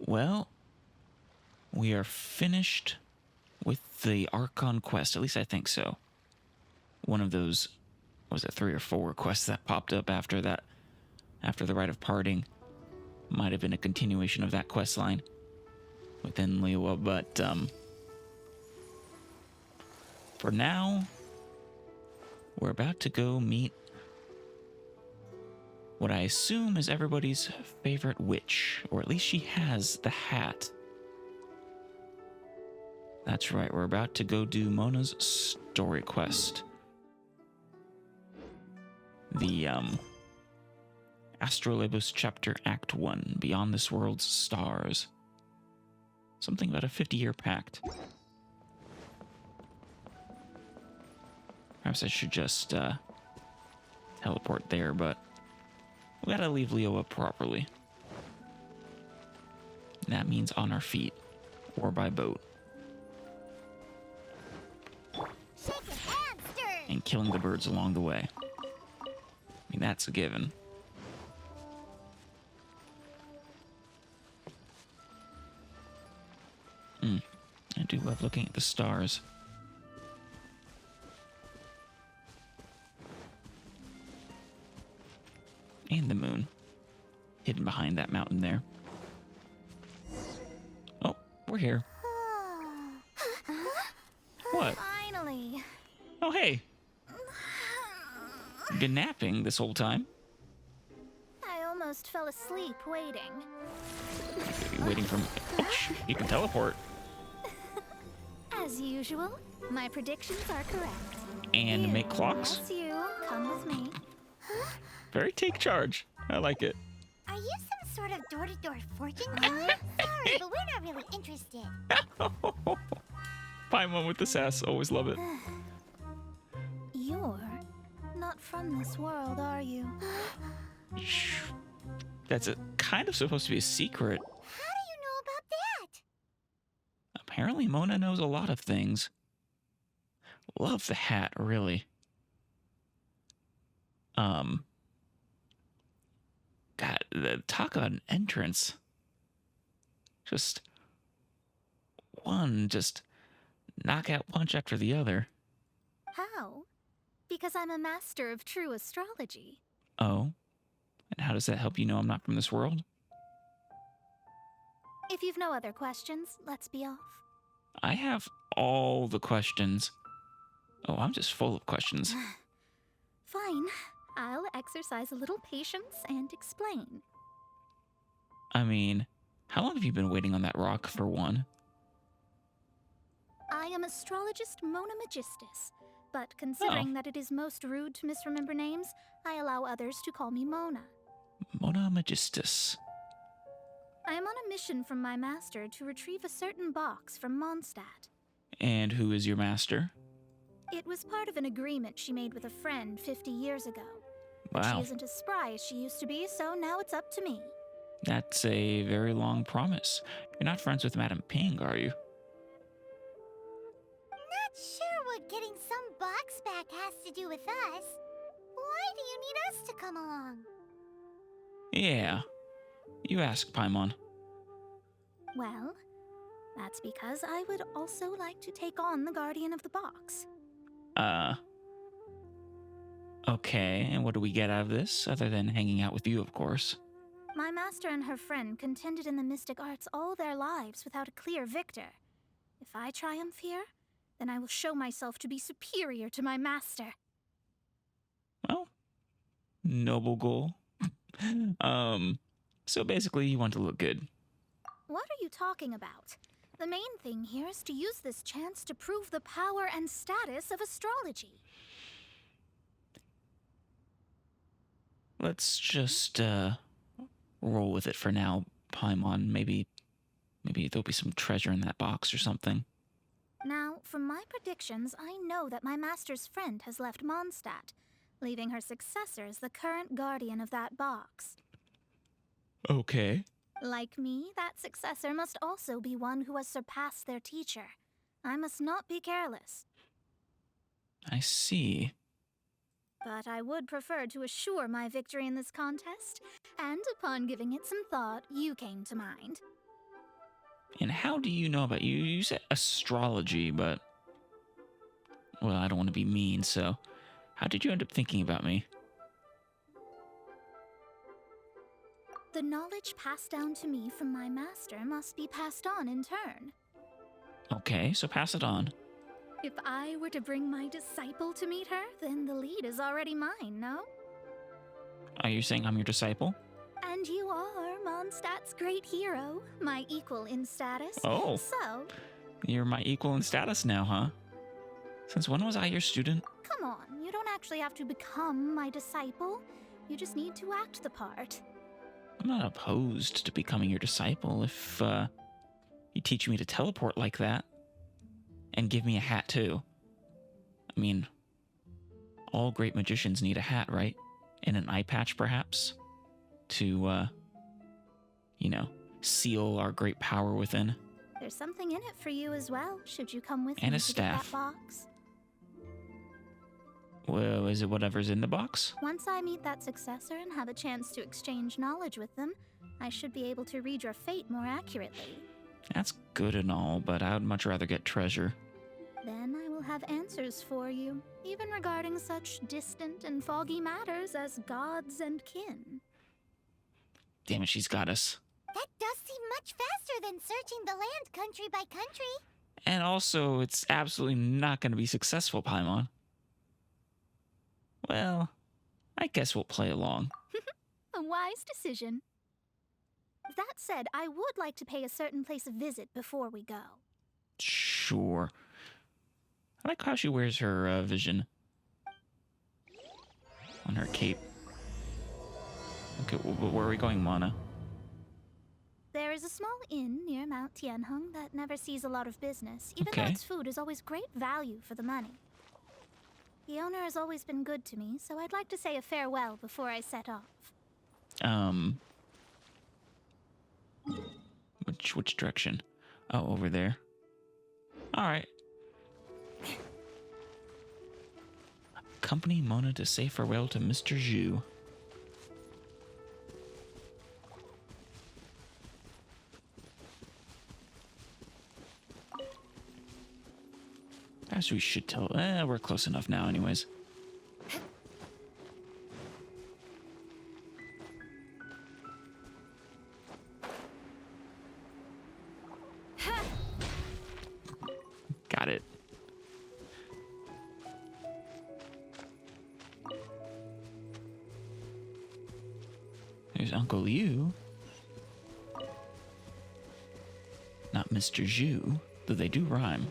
Well, we are finished with the Archon quest. At least I think so. One of those, was it 3 or 4 quests that popped up after that, after the Rite of Parting, might have been a continuation of that quest line within Liwa, but for now, we're about to go meet what I assume is everybody's favorite witch, or at least she has the hat. That's right, we're about to go do Mona's story quest. The Astrologist chapter Act 1, Beyond This World's Stars. Something about a 50-year pact. Perhaps I should just teleport there, but we gotta leave Leo properly. And that means on our feet, or by boat. And killing the birds along the way. I mean, that's a given. I do love looking at the stars. And the moon. Hidden behind that mountain there. Oh, we're here. What? Finally. Oh, hey. You've been napping this whole time. I almost fell asleep waiting. Waiting for me. Oh, you can teleport. As usual, my predictions are correct. And make clocks. Yes, you. Come with me. Very take charge. I like it. Are you some sort of door-to-door fortune teller? Sorry, but we're not really interested. Paimon with the sass. Always love it. You're not from this world, are you? Shh. That's kind of supposed to be a secret. How do you know about that? Apparently Mona knows a lot of things. Love the hat, really. God, talk about an entrance. Just knockout punch after the other. How? Because I'm a master of true astrology. Oh? And how does that help you know I'm not from this world? If you've no other questions, let's be off. I have all the questions. Oh, I'm just full of questions. Fine. I'll exercise a little patience and explain. I mean, how long have you been waiting on that rock, for one? I am Astrologist Mona Magistus, but considering that it is most rude to misremember names, I allow others to call me Mona. Mona Magistus. I am on a mission from my master to retrieve a certain box from Monstadt. And who is your master? It was part of an agreement she made with a friend 50 years ago. Wow. She isn't as spry as she used to be, so now it's up to me. That's a very long promise. You're not friends with Madame Ping, are you? Not sure what getting some box back has to do with us. Why do you need us to come along? Yeah. You ask, Paimon. Well, that's because I would also like to take on the guardian of the box. Okay, and what do we get out of this, other than hanging out with you, of course? My master and her friend contended in the mystic arts all their lives without a clear victor. If I triumph here, then I will show myself to be superior to my master. Well, noble goal. So basically you want to look good. What are you talking about? The main thing here is to use this chance to prove the power and status of astrology. Let's just, roll with it for now, Paimon. Maybe there'll be some treasure in that box or something. Now, from my predictions, I know that my master's friend has left Monstadt, leaving her successor as the current guardian of that box. Okay. Like me, that successor must also be one who has surpassed their teacher. I must not be careless. I see. But I would prefer to assure my victory in this contest, and upon giving it some thought, you came to mind. And how do you know about you? You said astrology, but well, I don't want to be mean, so how did you end up thinking about me? The knowledge passed down to me from my master must be passed on in turn. Okay, so pass it on. If I were to bring my disciple to meet her, then the lead is already mine, no? Are you saying I'm your disciple? And you are Mondstadt's great hero, my equal in status. Oh. So, You're my equal in status now, huh? Since when was I your student? come on, you don't actually have to become my disciple. You just need to act the part. I'm not opposed to becoming your disciple if you teach me to teleport like that. And give me a hat, too. I mean, all great magicians need a hat, right? And an eye patch, perhaps? To, seal our great power within. There's something in it for you as well, should you come with And me a to get that staff. box. Well, is it whatever's in the box? Once I meet that successor and have a chance to exchange knowledge with them, I should be able to read your fate more accurately. That's good and all, but I would much rather get treasure. Then I will have answers for you, even regarding such distant and foggy matters as gods and kin. Damn it, she's got us. That does seem much faster than searching the land country by country. And also, it's absolutely not going to be successful, Paimon. Well, I guess we'll play along. A wise decision. That said, I would like to pay a certain place a visit before we go. Sure. I like how she wears her vision on her cape. Okay, where are we going, Mana? There is a small inn near Mount Tianheng that never sees a lot of business, even though Okay. its food is always great value for the money. The owner has always been good to me, so I'd like to say a farewell before I set off. Which direction? Oh, over there. All right. Accompany Mona to say farewell to Mr. Zhu. As we should tell. We're close enough now, anyways. Got it. There's Uncle Liu. Not Mr. Zhu, though they do rhyme.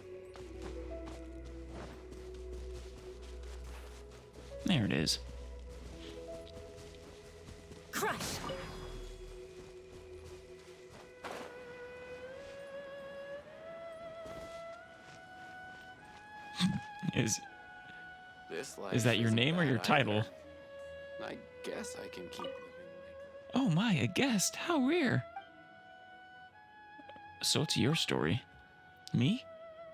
There it is. Crush! Is that your name or your title? I guess I can keep living like Oh my, a guest. How rare. So it's your story. Me?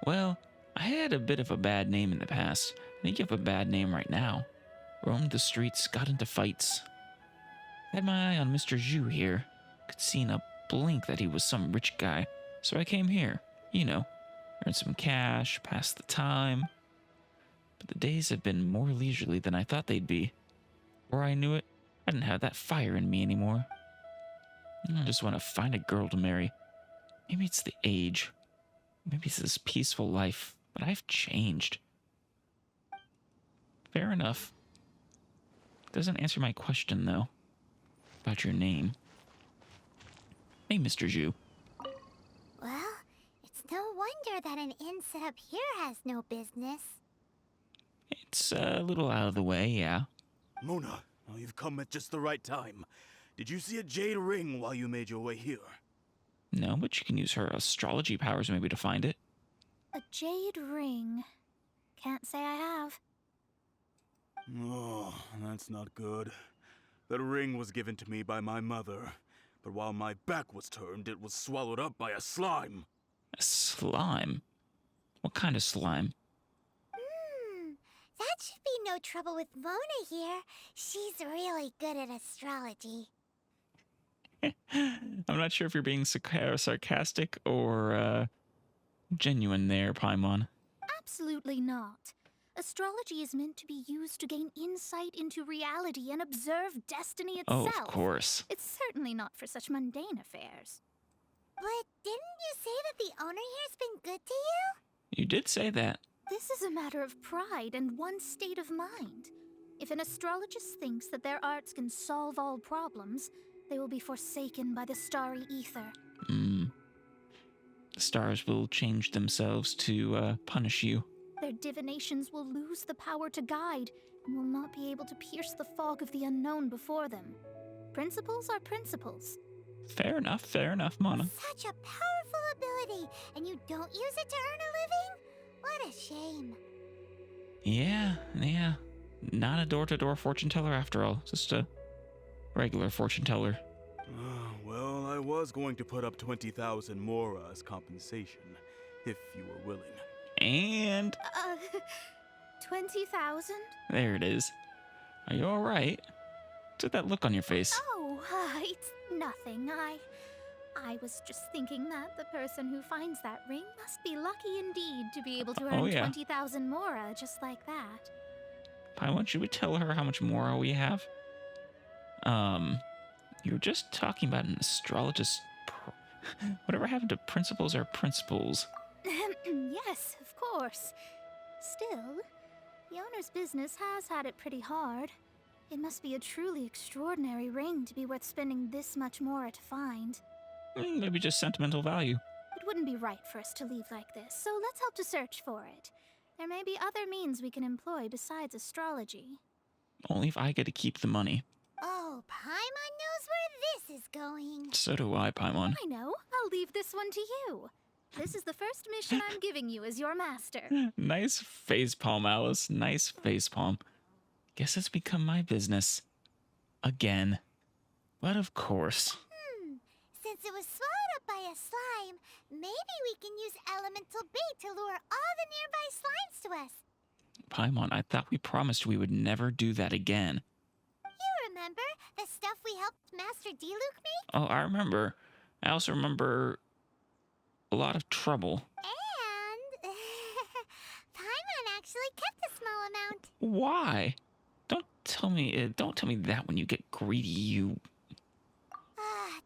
Well, I had a bit of a bad name in the past. I think you have a bad name right now. Roamed the streets, got into fights. Had my eye on Mr. Zhu here. Could see in a blink that he was some rich guy. So I came here. Earn some cash, pass the time. But the days have been more leisurely than I thought they'd be. Before I knew it, I didn't have that fire in me anymore. I just want to find a girl to marry. Maybe it's the age. Maybe it's this peaceful life. But I've changed. Fair enough. Doesn't answer my question, though. About your name. Hey, Mr. Zhu. Well, it's no wonder that an inn set up here has no business. It's a little out of the way, yeah. Mona, oh, you've come at just the right time. Did you see a jade ring while you made your way here? No, but she can use her astrology powers maybe to find it. A jade ring. Can't say I have. Oh, that's not good. That ring was given to me by my mother, but while my back was turned, it was swallowed up by a slime. A slime? What kind of slime? That should be no trouble with Mona here. She's really good at astrology. I'm not sure if you're being sarcastic or genuine there, Paimon. Absolutely not. Astrology is meant to be used to gain insight into reality and observe destiny Oh, itself. of course. It's certainly not for such mundane affairs. But didn't you say that the owner here's been good to you? You did say that. This is a matter of pride and one's state of mind. If an astrologist thinks that their arts can solve all problems, they will be forsaken by the starry ether. The stars will change themselves to punish you. Their divinations will lose the power to guide and will not be able to pierce the fog of the unknown before them. Principles are principles. Fair enough, Mona. Such a powerful ability, and you don't use it to earn a living? What a shame. Yeah. Not a door-to-door fortune teller after all. Just a regular fortune teller. Well, I was going to put up 20,000 Mora as compensation, if you were willing. And 20,000? there it is. Are you alright? What's with that look on your face? Oh, it's nothing. I was just thinking that the person who finds that ring must be lucky indeed to be able to earn 20,000 Mora just like that. Paimon, should we tell her how much Mora we have? You were just talking about an astrologist. Whatever happened to principles are principles? Yes, of course. Still, the owner's business has had it pretty hard. It must be a truly extraordinary ring to be worth spending this much Mora to find. Maybe just sentimental value. It wouldn't be right for us to leave like this, so let's help to search for it. There may be other means we can employ besides astrology. Only if I get to keep the money. Oh, Paimon knows where this is going. So do I, Paimon. I know. I'll leave this one to you. This is the first mission I'm giving you as your master. Nice facepalm, Alice. Nice facepalm. Guess it's become my business. Again. But of course. Since it was swallowed up by a slime, maybe we can use elemental bait to lure all the nearby slimes to us. Paimon, I thought we promised we would never do that again. You remember the stuff we helped Master Diluc make? Oh, I remember. I also remember a lot of trouble. And Paimon actually kept a small amount. Why? Don't tell me that when you get greedy, you...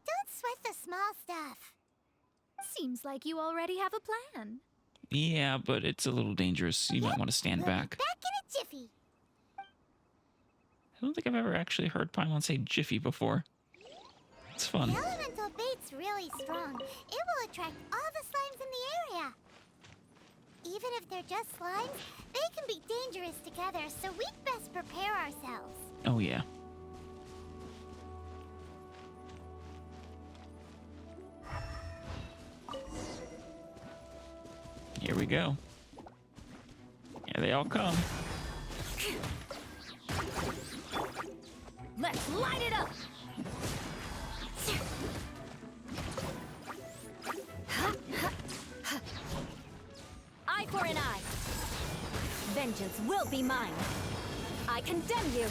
Don't sweat the small stuff. Seems like you already have a plan. Yeah, but it's a little dangerous. You might want to stand back. Back in a jiffy. I don't think I've ever actually heard Paimon say jiffy before. It's fun. The elemental bait's really strong. It will attract all the slimes in the area. Even if they're just slimes, they can be dangerous together, so we'd best prepare ourselves. Oh, yeah. Here we go. Here they all come. Let's light it up! Eye for an eye. Vengeance will be mine. I condemn you.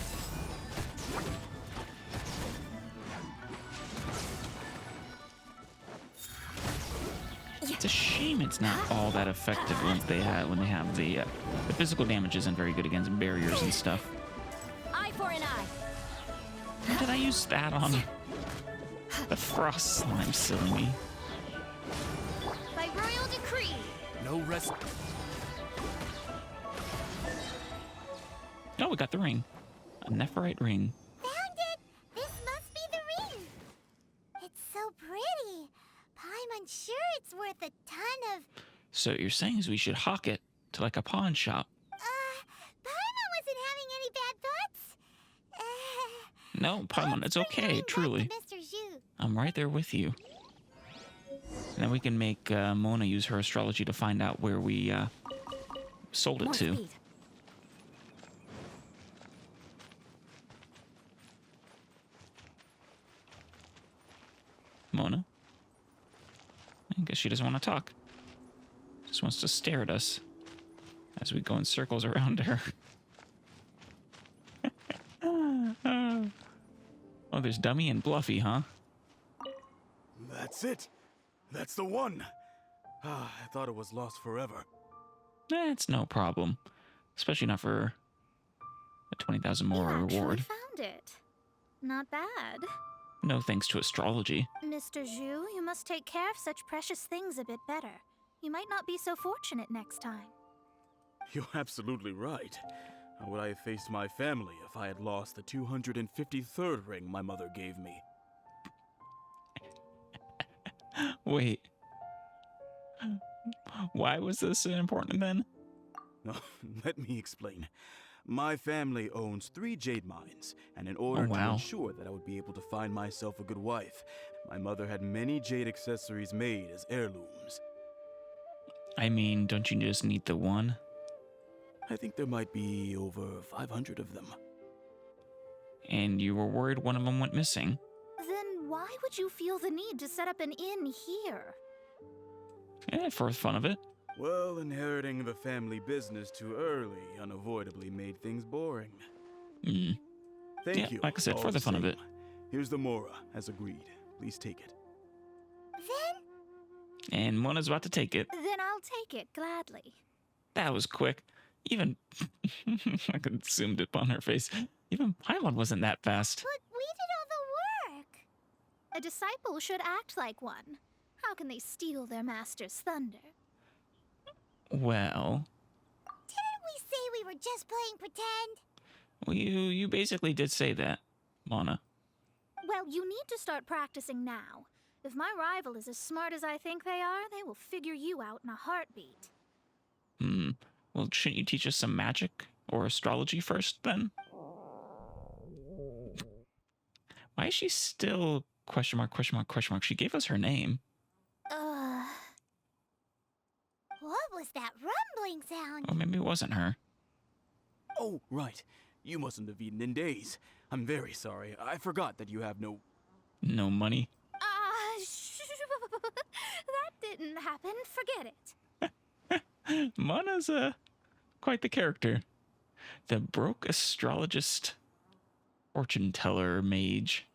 It's a shame it's not all that effective when they have the physical damage isn't very good against barriers and stuff. Eye for an eye. Why did I use that on the frost slime? Silly me. By royal decree. No rest. Oh, we got the ring. A Nephirite ring. Found it! This must be the ring! It's so pretty. Paimon's sure it's worth a ton of... So what you're saying is we should hawk it to like a pawn shop. Paimon wasn't having any bad thoughts. No, Paimon, it's okay, truly. Mr. Zhu. I'm right there with you. And then we can make Mona use her astrology to find out where we sold it More to. speed. Mona? I guess she doesn't want to talk. Just wants to stare at us as we go in circles around her. Oh, there's Dummy and Bluffy, huh? That's it. That's the one. Ah, I thought it was lost forever. It's no problem. Especially not for a 20,000 You more actually reward. found it. Not bad. No thanks to astrology. Mr. Zhu, you must take care of such precious things a bit better. You might not be so fortunate next time. You're absolutely right. How would I have faced my family if I had lost the 253rd ring my mother gave me? Wait. Why was this important then? No, let me explain. My family owns 3 jade mines, and in order Oh, wow. to ensure that I would be able to find myself a good wife, my mother had many jade accessories made as heirlooms. I mean, don't you just need the one? I think there might be over 500 of them. And you were worried one of them went missing. Then why would you feel the need to set up an inn here? For the fun of it. Well, inheriting the family business too early unavoidably made things boring. Hmm. Thank Yeah, you. like I said, all for the fun of same. it. Here's the Mora, as agreed. Please take it. And Mona's about to take it. Then I'll take it gladly. That was quick. Even I could zoomed it on her face. Even Paimon wasn't that fast. But we did all the work. A disciple should act like one. How can they steal their master's thunder? Well, Didn't we say we were just playing pretend? you basically did say that, Mona. Well, you need to start practicing now. If my rival is as smart as I think they are, they will figure you out in a heartbeat. Well, shouldn't you teach us some magic or astrology first, then? Why is she still question mark, question mark, question mark? She gave us her name. What was that rumbling sound? Or maybe it wasn't her. Oh, right. You mustn't have eaten in days. I'm very sorry. I forgot that you have no... No money. That didn't happen. Forget it. Mona's quite the character. The broke astrologist, fortune teller, mage.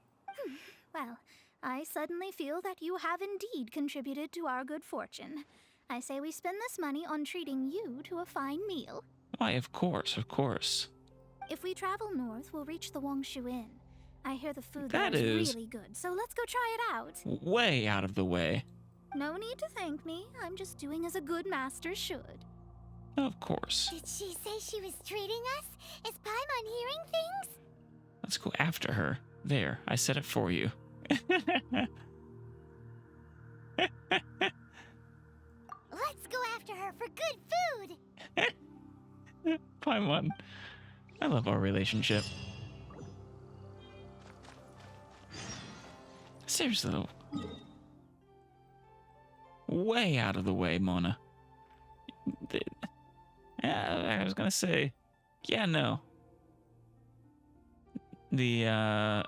Well, I suddenly feel that you have indeed contributed to our good fortune. I say we spend this money on treating you to a fine meal. Why, of course, of course. If we travel north, we'll reach the Wongshu Inn. I hear the food That there is is- really good, so let's go try it out. Way out of the way. No need to thank me. I'm just doing as a good master should. Of course. Did she say she was treating us? Is Paimon hearing things? Let's go after her. There, I said it for you. Let's go after her for good food. Paimon. I love our relationship. Seriously though. Way out of the way, Mona. Yeah, I was gonna say, yeah, no. The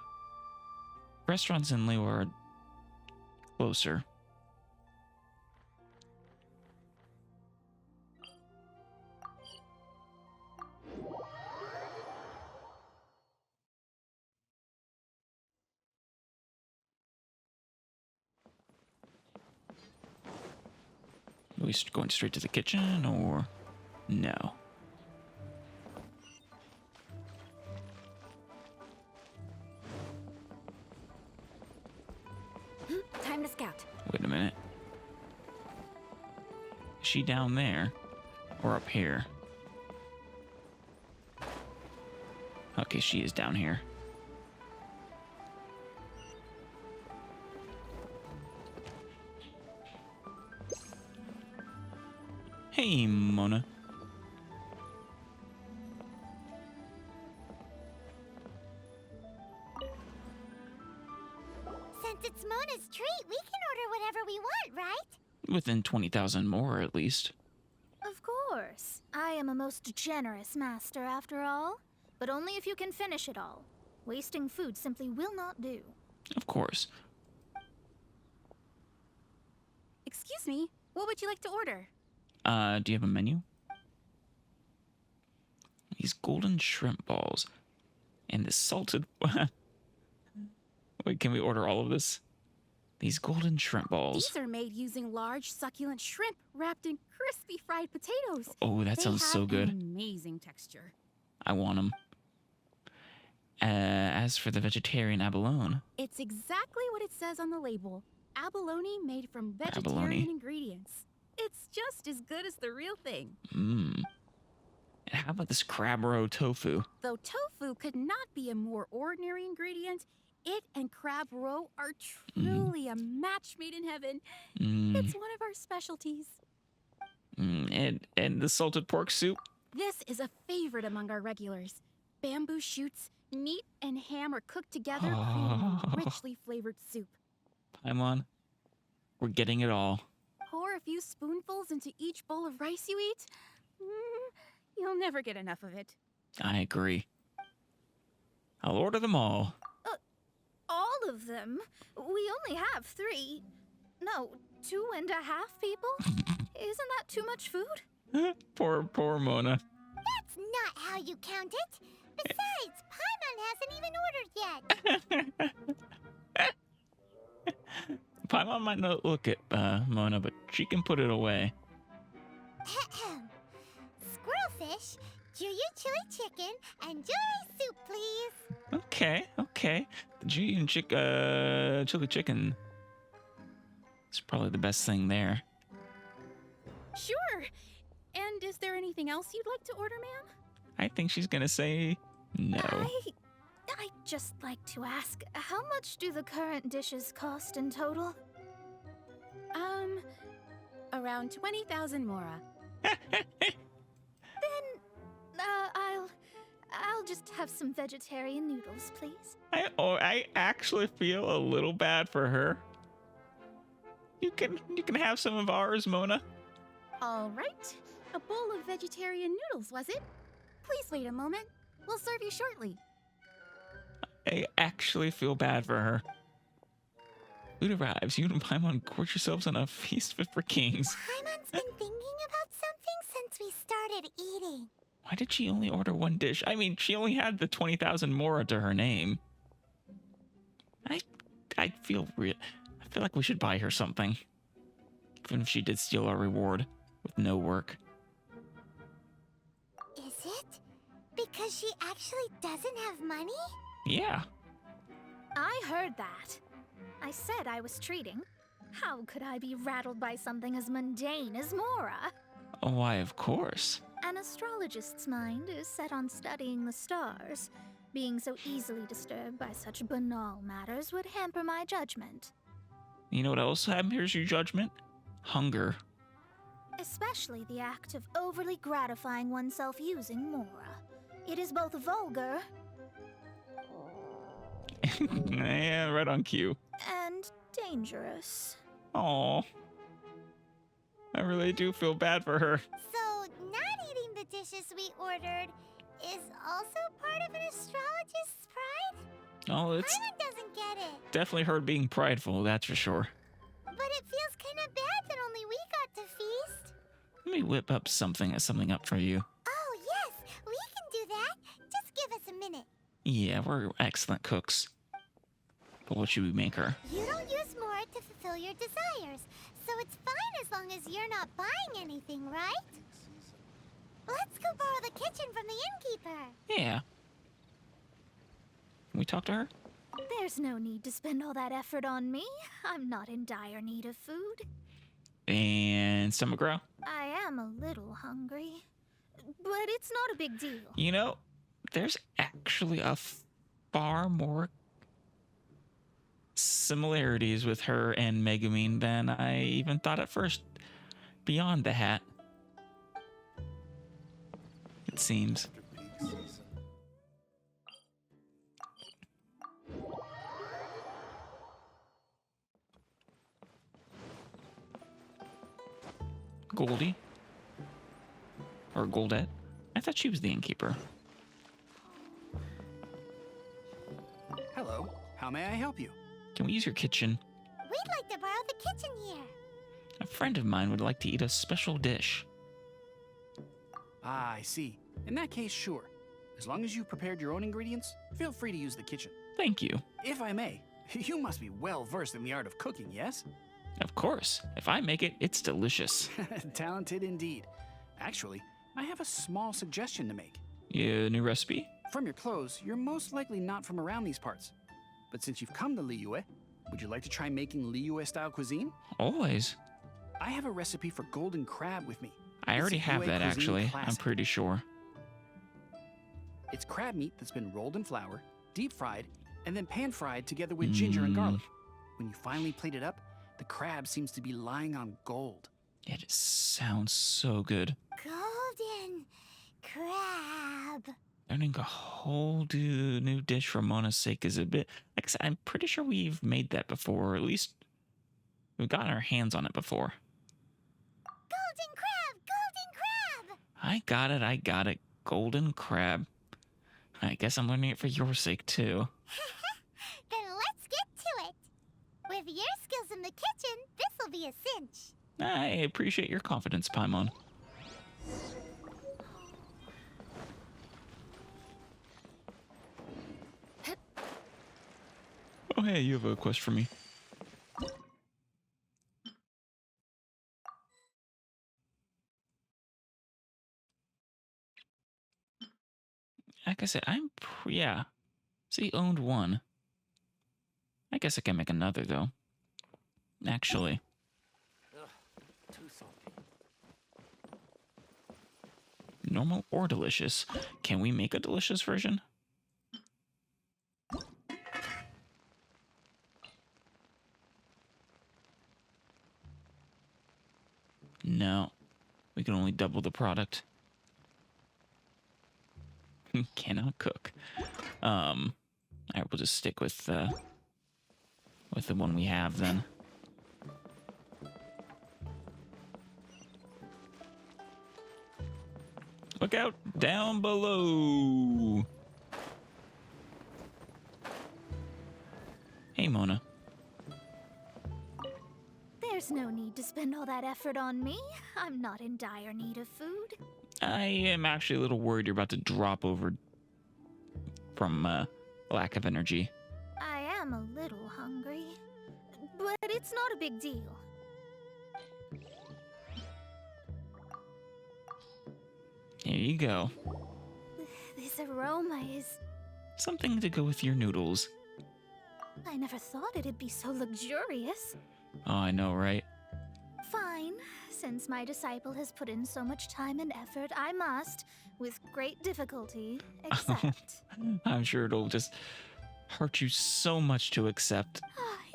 restaurants in Liu are closer. Are we going straight to the kitchen or no? Time to scout. Wait a minute. Is she down there or up here? Okay, she is down here. Hey, Mona. Since it's Mona's treat, we can order whatever we want, right? Within 20,000 more, at least. Of course. I am a most generous master, after all. But only if you can finish it all. Wasting food simply will not do. Of course. Excuse me, what would you like to order? Do you have a menu? These golden shrimp balls. And this salted... Wait, can we order all of this? These golden shrimp balls. These are made using large, succulent shrimp wrapped in crispy fried potatoes. Oh, that sounds so They good. have an amazing texture. I want them. As for the vegetarian abalone, It's exactly what it says on the label. Abalone made from vegetarian Abalone. ingredients. It's just as good as the real thing. And how about this crab roe tofu? Though tofu could not be a more ordinary ingredient, it and crab roe are truly a match made in heaven. It's one of our specialties. And the salted pork soup? This is a favorite among our regulars. Bamboo shoots, meat, and ham are cooked together, creating a richly flavored soup. Paimon, we're getting it all. Pour a few spoonfuls into each bowl of rice you eat. You'll never get enough of it. I agree. I'll order them all. All of them? We only have 3. No, 2.5 people? Isn't that too much food? Poor Mona. That's not how you count it. Besides, Paimon hasn't even ordered yet. Paimon might not look at Mona, but she can put it away. Squirrelfish, Juyu chili chicken, and jewelry soup, please. Okay. The Julian chili chicken. It's probably the best thing there. Sure. And is there anything else you'd like to order, ma'am? I think she's gonna say no. I'd just like to ask, how much do the current dishes cost in total? Around 20,000 mora. I'll just have some vegetarian noodles, please. I actually feel a little bad for her. You can have some of ours, Mona. All right. A bowl of vegetarian noodles, was it? Please wait a moment. We'll serve you shortly. I actually feel bad for her. Food arrives. You and Paimon gorge yourselves on a feast fit for kings. Paimon's been thinking about something since we started eating. Why did she only order one dish? I mean, she only had the 20,000 mora to her name. I feel like we should buy her something. Even if she did steal our reward with no work. Is it? Because she actually doesn't have money? Yeah. I heard that. I said I was treating. How could I be rattled by something as mundane as Mora? Oh, why, of course. An astrologist's mind is set on studying the stars. Being so easily disturbed by such banal matters would hamper my judgment. You know what else hampers your judgment? Hunger. Especially the act of overly gratifying oneself using Mora. It is both vulgar Yeah, right on cue. and dangerous. Aw. I really do feel bad for her. So, not eating the dishes we ordered is also part of an astrologist's pride? Oh, it's Paimon doesn't get it. definitely her being prideful, that's for sure. But it feels kind of bad that only we got to feast. Let me whip up something up for you. Oh, yes, we can do that. Just give us a minute. Yeah, we're excellent cooks. But what should we make her? You don't use more to fulfill your desires, so it's fine as long as you're not buying anything, right? Let's go borrow the kitchen from the innkeeper. Yeah. Can we talk to her? There's no need to spend all that effort on me. I'm not in dire need of food. And stomach growl? I am a little hungry. But it's not a big deal. You know, there's actually a far more similarities with her and Megumin than I even thought at first. Beyond the hat, it seems. Goldie? Or Goldette? I thought she was the innkeeper. Hello, how may I help you? Can we use your kitchen? We'd like to borrow the kitchen here. A friend of mine would like to eat a special dish. Ah, I see. In that case, sure. As long as you prepared your own ingredients, feel free to use the kitchen. Thank you. If I may, You must be well versed in the art of cooking, yes? Of course. If I make it, it's delicious. Talented indeed. Actually, I have a small suggestion to make. Yeah, new recipe? From your clothes, you're most likely not from around these parts. But since you've come to Liyue, would you like to try making Liyue-style cuisine? Always. I have a recipe for golden crab with me. I already It's have Liyue that, cuisine actually. I'm classic. pretty sure. It's crab meat that's been rolled in flour, deep fried, and then pan fried together with ginger and garlic. When you finally plate it up, the crab seems to be lying on gold. It sounds so good. Golden crab. Learning a whole new dish for Mona's sake is a bit... Like I said, I'm pretty sure we've made that before, or at least we've gotten our hands on it before. Golden crab! Golden crab! I got it. Golden crab. I guess I'm learning it for your sake, too. Then let's get to it. With your skills in the kitchen, this'll be a cinch. I appreciate your confidence, Paimon. Oh, hey, you have a quest for me. Like I said, yeah. So he owned one. I guess I can make another, though. Actually. Too salty. Normal or delicious. Can we make a delicious version? No. We can only double the product. Cannot cook. Alright, we'll just stick with the one we have then. Look out down below. Hey, Mona. There's no need to spend all that effort on me. I'm not in dire need of food. I am actually a little worried you're about to drop over from lack of energy. I am a little hungry, but it's not a big deal. Here you go. This aroma is... Something to go with your noodles. I never thought it'd be so luxurious. Oh, I know, right? Fine. Since my disciple has put in so much time and effort, I must, with great difficulty, accept. I'm sure it'll just hurt you so much to accept.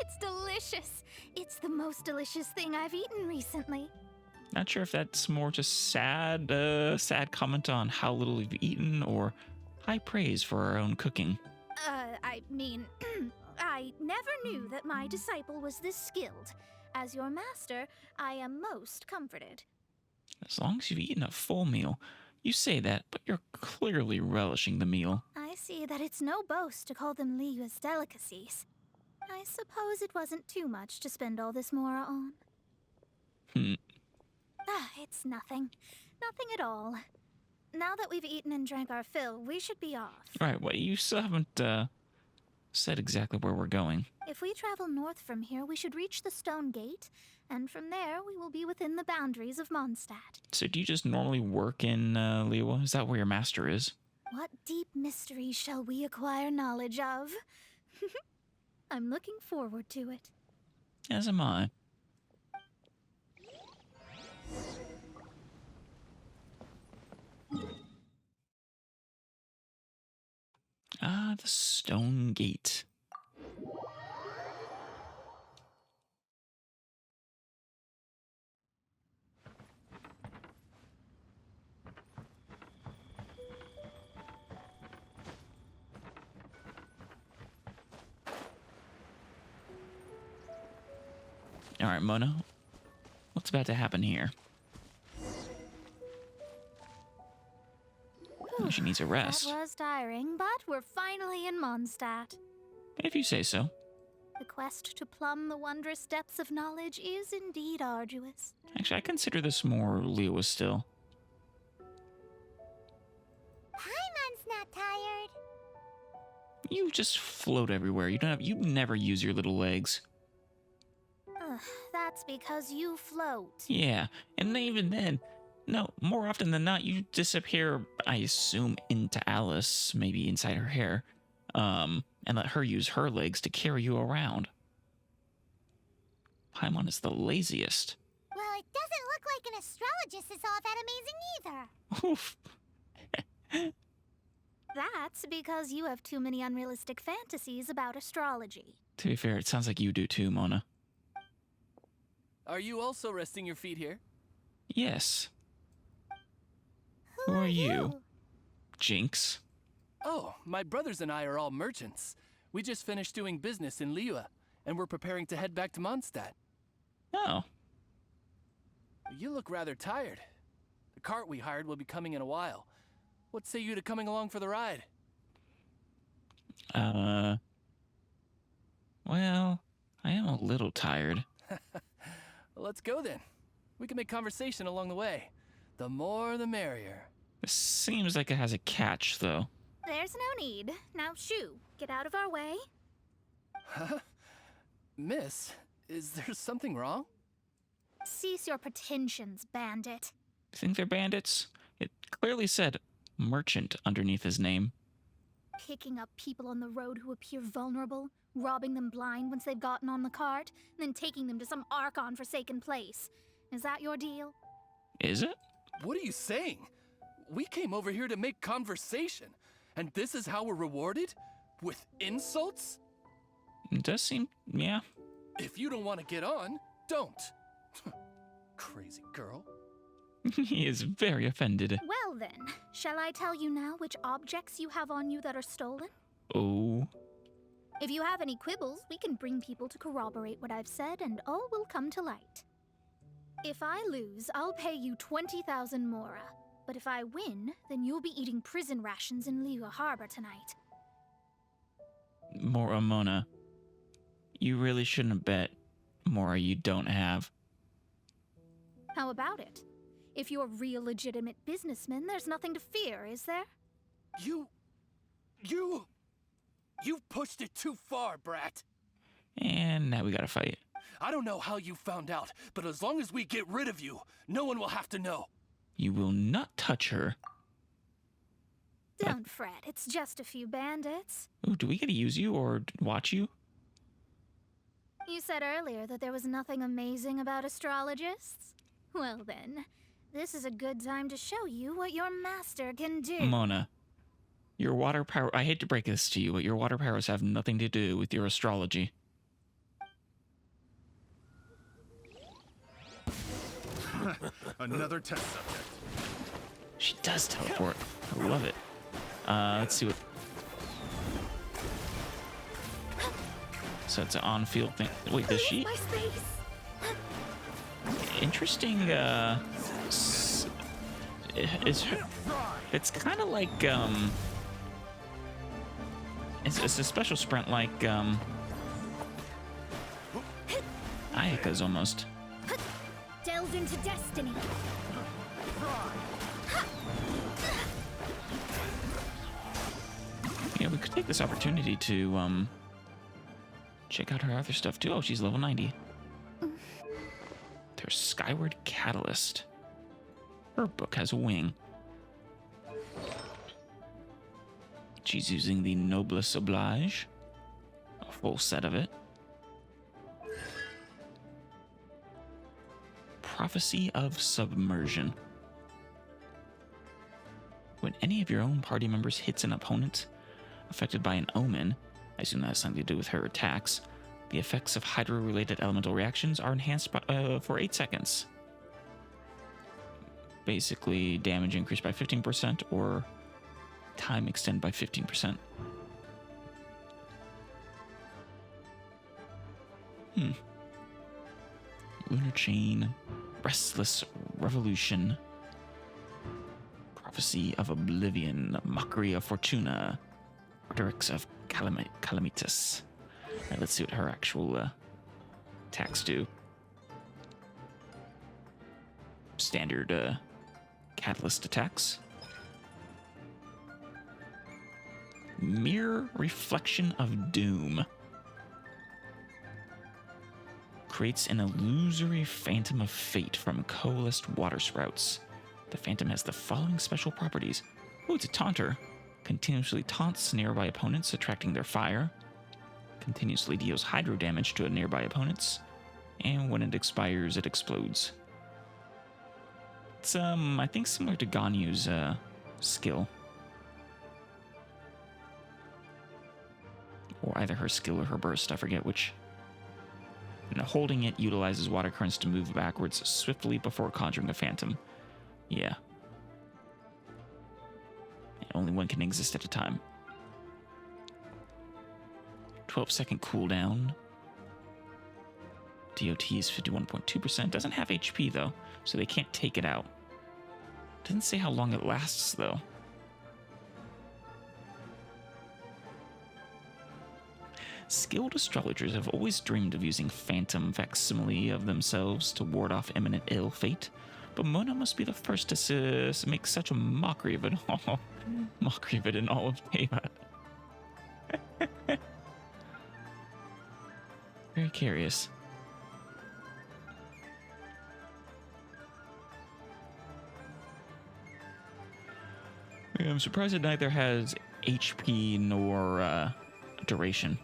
It's delicious. It's the most delicious thing I've eaten recently. Not sure if that's more just sad comment on how little you've eaten or high praise for our own cooking. I mean, I never knew that my disciple was this skilled. As your master, I am most comforted. As long as you've eaten a full meal. You say that, but you're clearly relishing the meal. I see that it's no boast to call them Liyue's delicacies. I suppose it wasn't too much to spend all this mora on. It's nothing. Nothing at all. Now that we've eaten and drank our fill, we should be off. Right, well, you still haven't said exactly where we're going. If we travel north from here, we should reach the stone gate, and from there we will be within the boundaries of Monstadt. So do you just normally work in Liyue? Is that where your master is? What deep mysteries shall we acquire knowledge of? I'm looking forward to it. As am I. Ah, the stone gate. All right, Mona. What's about to happen here? Oh, she needs a rest. That was tiring, but we're finally in Monstadt. If you say so. The quest to plumb the wondrous depths of knowledge is indeed arduous. Actually, I consider this more Liyue still. Paimon's not tired. You just float everywhere. You never use your little legs. Ugh, that's because you float. Yeah, and even then, no, more often than not, you disappear, I assume, into Alice, maybe inside her hair, and let her use her legs to carry you around. Paimon is the laziest. Well, it doesn't look like an astrologist is all that amazing either. Oof. That's because you have too many unrealistic fantasies about astrology. To be fair, it sounds like you do too, Mona. Are you also resting your feet here? Yes. Who are you? Jinx. Oh, my brothers and I are all merchants. We just finished doing business in Liyue, and we're preparing to head back to Monstadt. Oh. You look rather tired. The cart we hired will be coming in a while. What say you to coming along for the ride? Well, I am a little tired. Let's go then. We can make conversation along the way. The more the merrier. This seems like it has a catch, though. There's no need. Now, shoo, get out of our way. Huh? Miss, is there something wrong? Cease your pretensions, bandit. Think they're bandits? It clearly said merchant underneath his name. Picking up people on the road who appear vulnerable, robbing them blind once they've gotten on the cart, and then taking them to some Archon-forsaken place. Is that your deal? Is it? What are you saying? We came over here to make conversation, and this is how we're rewarded? With insults? It does seem, yeah. If you don't want to get on, don't. Crazy girl. He is very offended. Well then, shall I tell you now which objects you have on you that are stolen? Oh. If you have any quibbles, we can bring people to corroborate what I've said, and all will come to light. If I lose, I'll pay you 20,000 Mora. But if I win, then you'll be eating prison rations in Liyue Harbor tonight. Mona. You really shouldn't have bet Mora you don't have. How about it? If you're real legitimate businessmen, there's nothing to fear, is there? You've pushed it too far, brat. And now we gotta fight. I don't know how you found out, but as long as we get rid of you, no one will have to know. You will not touch her. Don't fret, it's just a few bandits. Ooh, do we get to use you or watch you? You said earlier that there was nothing amazing about astrologists? Well then, this is a good time to show you what your master can do. Mona, your water power... I hate to break this to you, but your water powers have nothing to do with your astrology. Another test subject. She does teleport. I love it. Let's see what... So it's an on-field thing. Wait, does she... My space. Interesting, it's kind of like, it's a special sprint like, Ayaka's almost. Delve into destiny. Yeah, we could take this opportunity to, check out her other stuff too. Oh, she's level 90. There's Skyward Catalyst. Her book has a wing. She's using the Noblesse Oblige. A full set of it. Prophecy of Submersion. When any of your own party members hits an opponent affected by an omen, I assume that has something to do with her attacks, the effects of Hydro-related elemental reactions are enhanced by, for 8 seconds. Basically, damage increased by 15% or time extended by 15%. Lunar Chain, Restless Revolution, Prophecy of Oblivion, Mockery of Fortuna, Rhetorics of Calamitas. Right, let's see what her actual attacks do. Standard catalyst attacks. Mirror Reflection of Doom. Creates an illusory phantom of fate from coalesced water sprouts. The phantom has the following special properties. Oh, it's a taunter. Continuously taunts nearby opponents, attracting their fire. Continuously deals hydro damage to nearby opponents. And when it expires, it explodes. It's, I think similar to Ganyu's, skill. Or either her skill or her burst, I forget which. And holding it utilizes water currents to move backwards swiftly before conjuring a phantom. Yeah. And only one can exist at a time. 12-second cooldown. DOT is 51.2%. Doesn't have HP, though, so they can't take it out. Doesn't say how long it lasts, though. Skilled astrologers have always dreamed of using phantom facsimile of themselves to ward off imminent ill fate, but Mona must be the first to make such a mockery of it all. Mockery of it in all of Teyvat. Very curious. I'm surprised it neither has HP nor duration.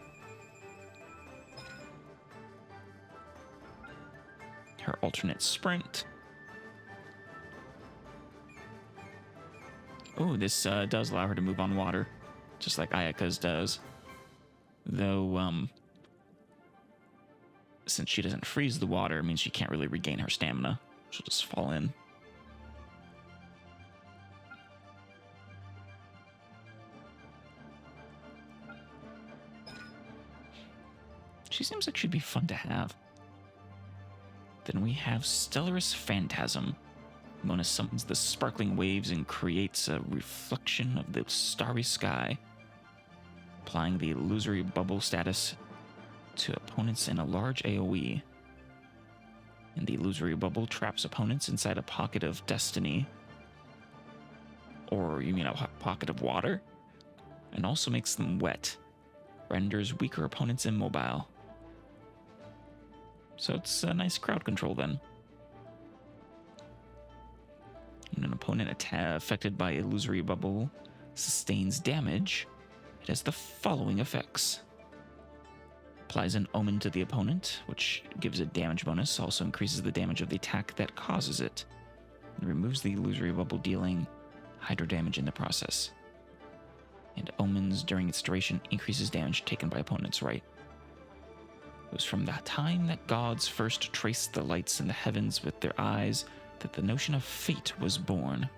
Her alternate sprint. Oh, this does allow her to move on water, just like Ayaka's does. Though, since she doesn't freeze the water, it means she can't really regain her stamina. She'll just fall in. She seems like she'd be fun to have. Then we have Stellaris Phantasm. Mona summons the sparkling waves and creates a reflection of the starry sky, applying the illusory bubble status to opponents in a large AoE. And the illusory bubble traps opponents inside a pocket of destiny. Or you mean a pocket of water? And also makes them wet. Renders weaker opponents immobile. So it's a nice crowd control then. When an opponent affected by illusory bubble sustains damage, it has the following effects. Applies an omen to the opponent, which gives a damage bonus, also increases the damage of the attack that causes it, and removes the illusory bubble, dealing hydro damage in the process. And omens during its duration increases damage taken by opponents, right? It was from the time that gods first traced the lights in the heavens with their eyes that the notion of fate was born.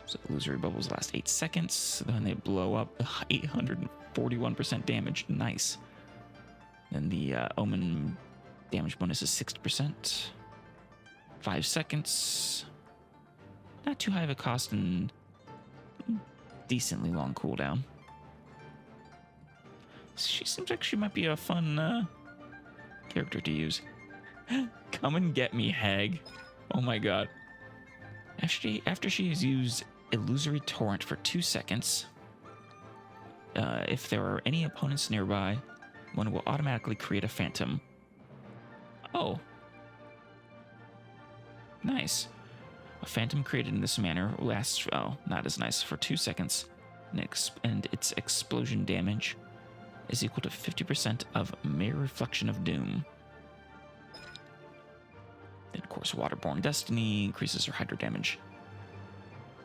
So illusory bubbles last 8 seconds, then they blow up 841% damage. Nice. Then the omen damage bonus is 60%. 5 seconds. Not too high of a cost and decently long cooldown. She seems like she might be a fun character to use. Come and get me, Hag. Oh my god. After she has used Illusory Torrent for 2 seconds, if there are any opponents nearby, one will automatically create a phantom. Oh. Nice. A phantom created in this manner lasts, not as nice, for 2 seconds, and its explosion damage is equal to 50% of Mirror Reflection of Doom. Then, of course, Waterborne Destiny increases her hydro damage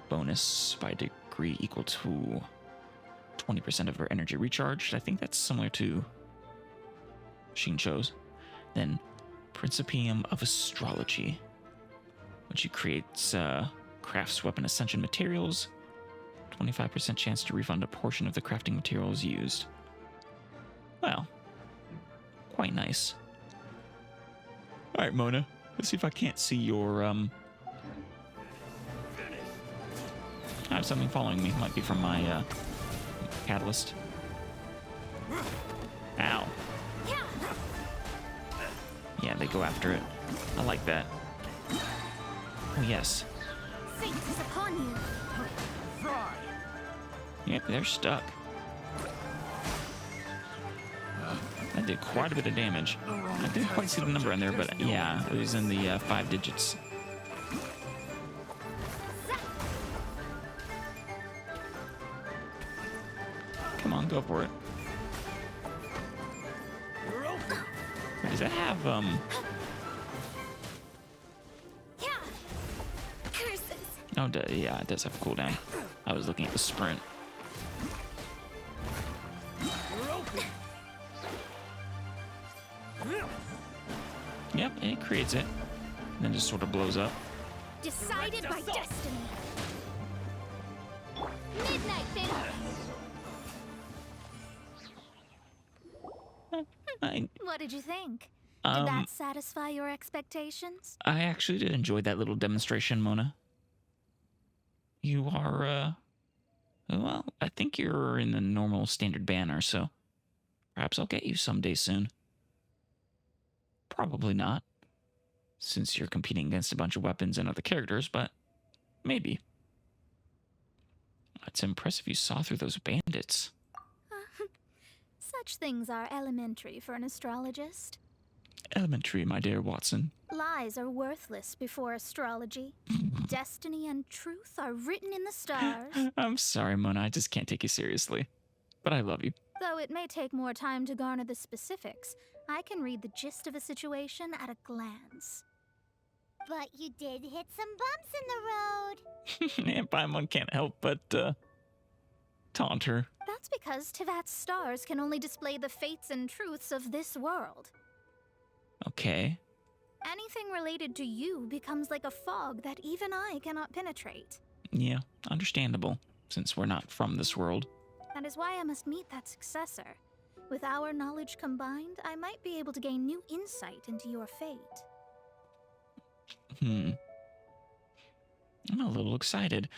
bonus by a degree equal to 20% of her energy recharge. I think that's similar to Shincho's. Then, Principium of Astrology, when she creates crafts weapon ascension materials, 25% chance to refund a portion of the crafting materials used. Well, quite nice. All right, Mona. Let's see if I can't see your, I have something following me. Might be from my, catalyst. Ow. Yeah, they go after it. I like that. Oh, yes. Fate is upon you. Yep, they're stuck. That did quite a bit of damage. I didn't quite see the number in there, but yeah, it was in the 5 digits. Come on, go for it. Wait, does that have, Yeah. Curses. Oh, yeah, it does have a cooldown. I was looking at the sprint. Yep, it creates it. And then just sort of blows up. Decided by destiny. Midnight I, What did you think? Did that satisfy your expectations? I actually did enjoy that little demonstration, Mona. You are, well, I think you're in the normal standard banner, so perhaps I'll get you someday soon. Probably not, since you're competing against a bunch of weapons and other characters, but maybe. It's impressive you saw through those bandits. Such things are elementary for an astrologist. Elementary, my dear Watson. Lies are worthless before astrology. Destiny and truth are written in the stars. I'm sorry, Mona, I just can't take you seriously. But I love you. Though it may take more time to garner the specifics, I can read the gist of a situation at a glance. But you did hit some bumps in the road. And Paimon can't help but, taunt her. That's because Teyvat's stars can only display the fates and truths of this world. Okay. Anything related to you becomes like a fog that even I cannot penetrate. Yeah, understandable, since we're not from this world. That is why I must meet that successor. With our knowledge combined, I might be able to gain new insight into your fate. I'm a little excited.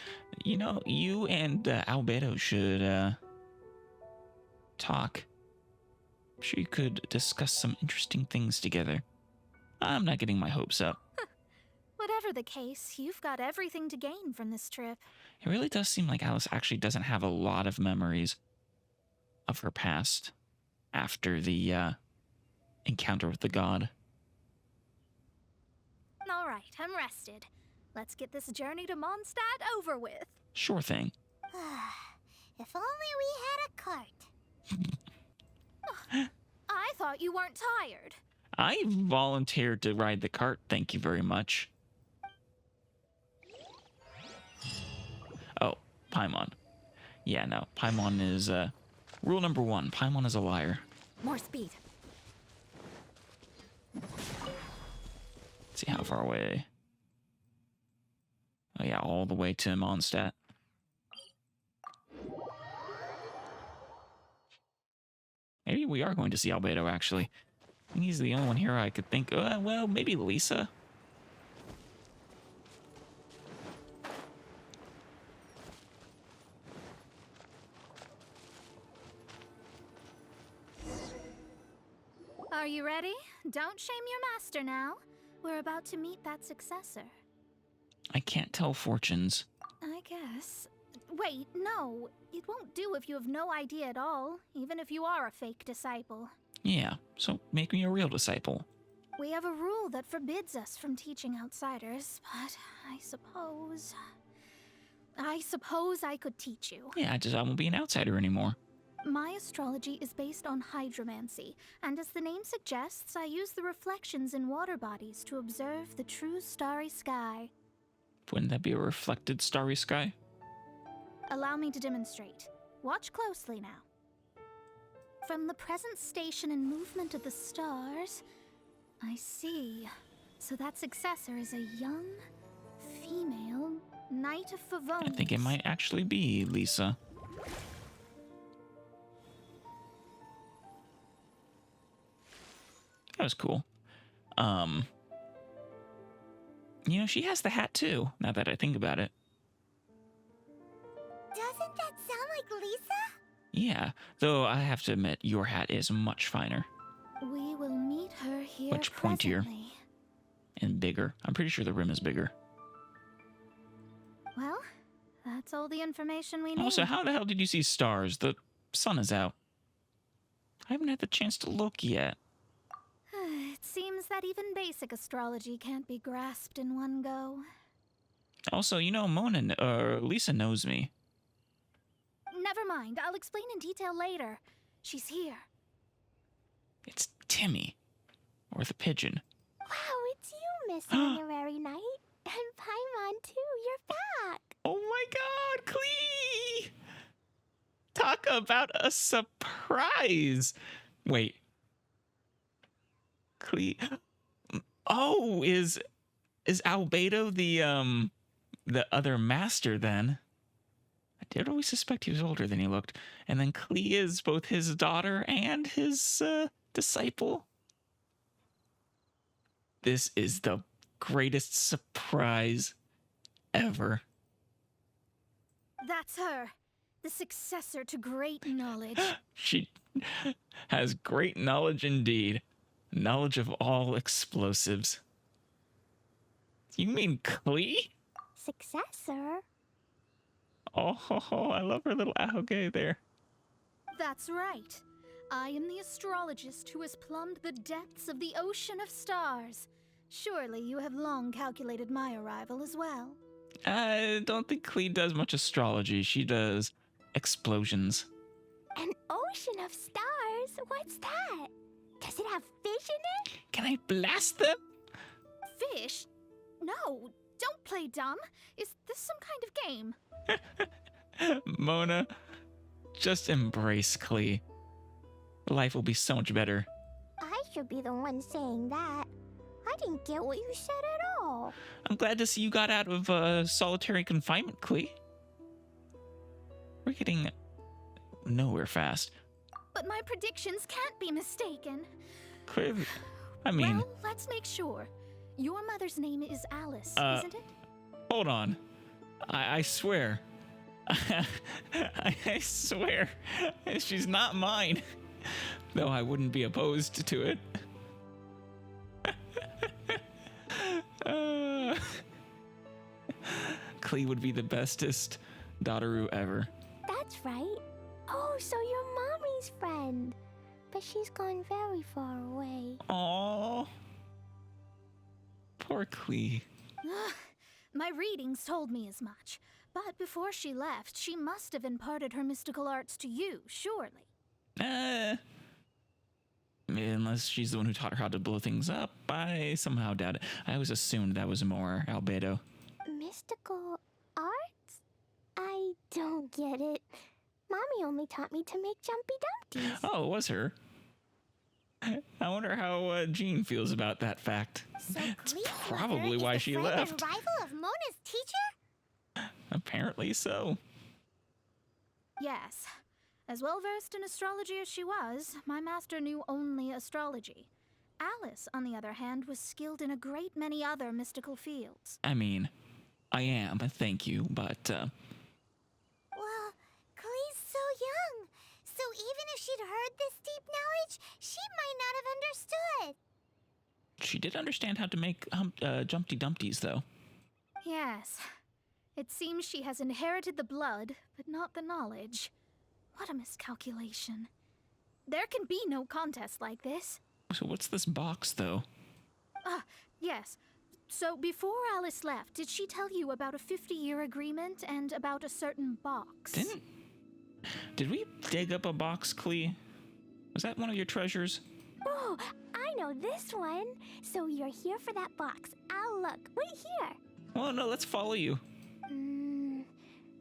You know, you and Albedo should, talk. I'm sure you could discuss some interesting things together. I'm not getting my hopes up. Whatever the case, you've got everything to gain from this trip. It really does seem like Alice actually doesn't have a lot of memories of her past after the, encounter with the god. All right, I'm rested. Let's get this journey to Monstadt over with. Sure thing. If only we had a cart. I thought you weren't tired. I volunteered to ride the cart, thank you very much. Oh, Paimon. Yeah, no, Paimon is, rule number 1, Paimon is a liar. More speed. Let's see how far away. Oh yeah, all the way to Monstadt. Maybe we are going to see Albedo, actually. I think he's the only one here I could think. Well, maybe Lisa. Are you ready? Don't shame your master now. We're about to meet that successor. I can't tell fortunes. I guess. Wait, no. It won't do if you have no idea at all, even if you are a fake disciple. Yeah, so make me a real disciple. We have a rule that forbids us from teaching outsiders, but I suppose I could teach you. Yeah, I won't be an outsider anymore. My astrology is based on hydromancy, and as the name suggests, I use the reflections in water bodies to observe the true starry sky. Wouldn't that be a reflected starry sky? Allow me to demonstrate. Watch closely now. From the present station and movement of the stars, I see. So that successor is a young, female Knight of Favonius. I think it might actually be Lisa. That was cool. You know, she has the hat too, now that I think about it. Doesn't that sound like Lisa? Yeah, though I have to admit, your hat is much finer. We will meet her here Much pointier. presently. And bigger. I'm pretty sure the rim is bigger. Well, that That's all the information we need. Also, how the hell did you see stars? The sun is out. I haven't had the chance to look yet. It seems that even basic astrology can't be grasped in one go. Also, you know, Lisa knows me. Never mind, I'll explain in detail later. She's here. It's Timmy. Or the pigeon. Wow, it's you, Miss Honorary Knight. And Paimon, too. You're back. Oh my god, Klee! Talk about a surprise! Wait. Klee... Oh, is Albedo the other master then? I did always suspect he was older than he looked. And then Klee is both his daughter and his disciple. This is the greatest surprise ever. That's her. The successor to great knowledge. She has great knowledge indeed. Knowledge of all explosives. You mean Klee? Successor? Oh, I love her little ahoge there. That's right. I am the astrologist who has plumbed the depths of the ocean of stars. Surely you have long calculated my arrival as well. I don't think Klee does much astrology. She does explosions. An ocean of stars? What's that? Does it have fish in it? Can I blast them? Fish? No, don't play dumb. Is this some kind of game? Mona, just embrace Klee. Life will be so much better. I should be the one saying that. I didn't get what you said at all. I'm glad to see you got out of solitary confinement, Klee. We're getting nowhere fast. But my predictions can't be mistaken. Klee, I mean... Well, let's make sure. Your mother's name is Alice, isn't it? Hold on. I swear. I swear. She's not mine. Though I wouldn't be opposed to it. Klee would be the bestest Daughteru ever. That's right. Oh, so you're Mommy's friend. But she's gone very far away. Aww. Poor Klee. My readings told me as much. But before she left, she must have imparted her mystical arts to you, surely. Unless she's the one who taught her how to blow things up, I somehow doubt it. I always assumed that was more Albedo. Mystical arts? I don't get it. Mommy only taught me to make jumpy dumpties. Oh, it was her. I wonder how Jean feels about that fact. So It's Klee's probably mother why is she the friend left. and rival of Mona's teacher? Apparently so. Yes. As well versed in astrology as she was, my master knew only astrology. Alice, on the other hand, was skilled in a great many other mystical fields. I mean, I am, thank you, but, Well, Klee's so young. So even if she'd heard this deep knowledge, she might not have understood. she did understand how to make Jumpty Dumpties, though. Yes. It seems she has inherited the blood, but not the knowledge. What a miscalculation. There can be no contest like this. So what's this box, though? Yes. So before Alice left, did she tell you about a 50-year agreement and about a certain box? Did we dig up a box, Klee? Was that one of your treasures? Oh, I know this one. So you're here for that box. I'll look. Wait here. Well, no, let's follow you.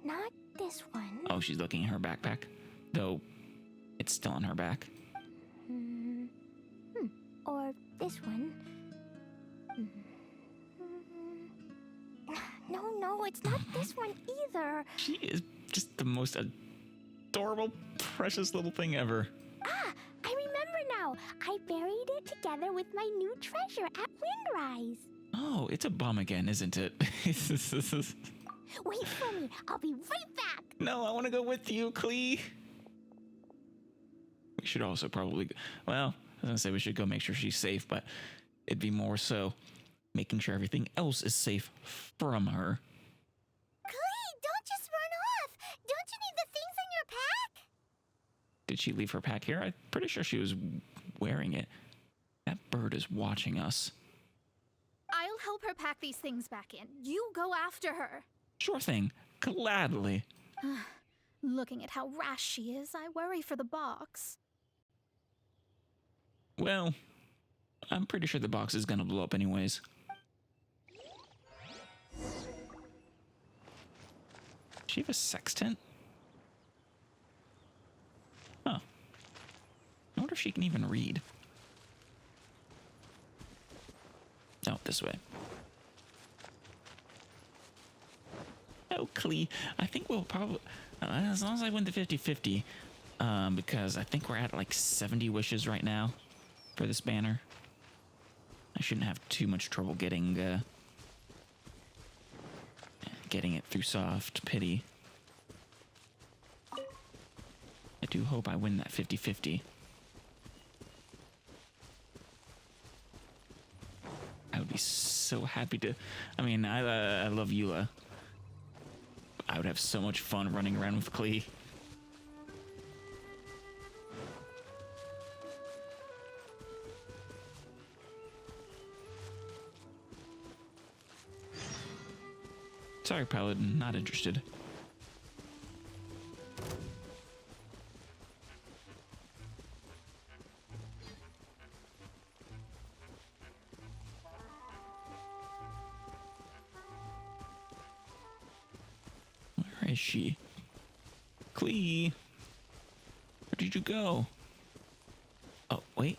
Not this one. Oh, she's looking in her backpack. Though, it's still on her back. Or this one. No, it's not this one either. She is just the most adorable, precious little thing ever. I remember now. I buried it together with my new treasure at Windrise. Oh, it's a bum again, isn't it? Wait for me. I'll be right back. No, I want to go with you, Klee. We should also probably... Well, I was going to say we should go make sure she's safe, but it'd be more so making sure everything else is safe from her. Klee, don't just run Did she leave her pack here? I'm pretty sure she was wearing it. That bird is watching us. I'll help her pack these things back in. You go after her. Sure thing. Gladly. Looking at how rash she is, I worry for the box. Well, I'm pretty sure the box is gonna blow up anyways. Does she have a sextant? Huh. I wonder if she can even read. Oh, this way. Oh, Klee. I think we'll probably... as long as I win the 50-50, because I think we're at like 70 wishes right now for this banner. I shouldn't have too much trouble getting it through soft pity. I do hope I win that 50-50. I would be so happy to... I mean, I love Eula. I would have so much fun running around with Klee. Sorry, Paladin, not interested. Where is she? Klee! Where did you go? Oh, wait.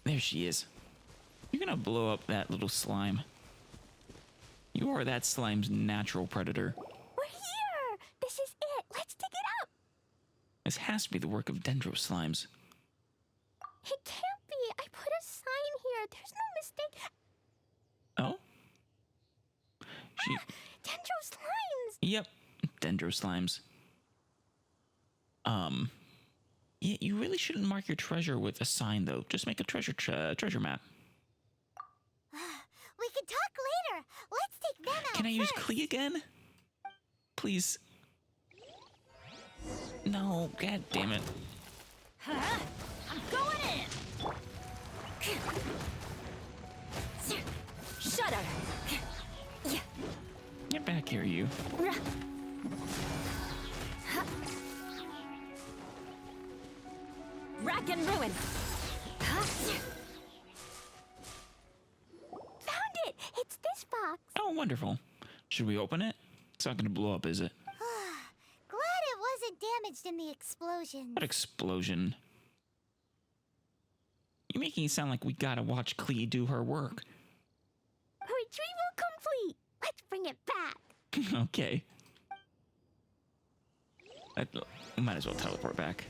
There she is. You're gonna blow up that little slime. You are that slime's natural predator. We're here! This is it! Let's dig it up! This has to be the work of dendro slimes. It can't be! I put a sign here! There's no mistake! Oh? She... Dendro slimes! Yep, dendro slimes. Yeah, you really shouldn't mark your treasure with a sign, though. Just make a treasure map. We can talk later! Let's take them out Can I use first. Klee again? Please. No, god damn it. Huh? I'm going in! Shudder! Get back here, you. Rack and ruin! Found it! It's this box! Oh, wonderful. Should we open it? It's not gonna blow up, is it? Glad it wasn't damaged in the explosion. What explosion? You're making it sound like we gotta watch Klee do her work. Retrieval complete! Let's bring it back! Okay. We might as well teleport back.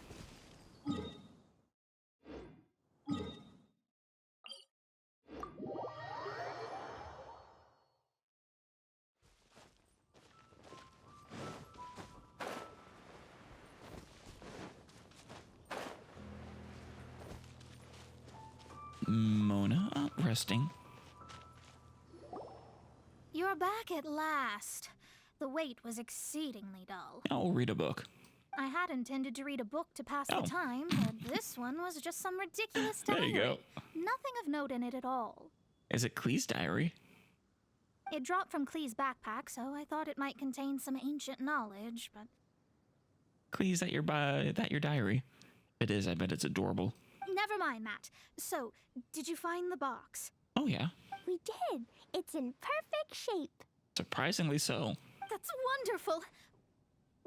Mona, resting. You're back at last. The wait was exceedingly dull. I'll read a book. I had intended to read a book to pass Oh. the time, but this one was just some ridiculous There diary. you go. Nothing of note in it at all. Is it Klee's diary? It dropped from Klee's backpack, so I thought it might contain some ancient knowledge, but... Klee, is that your diary? If it is, I bet it's adorable. Never mind that. So, did you find the box? Oh yeah, We did! It's in perfect shape! surprisingly so. That's wonderful!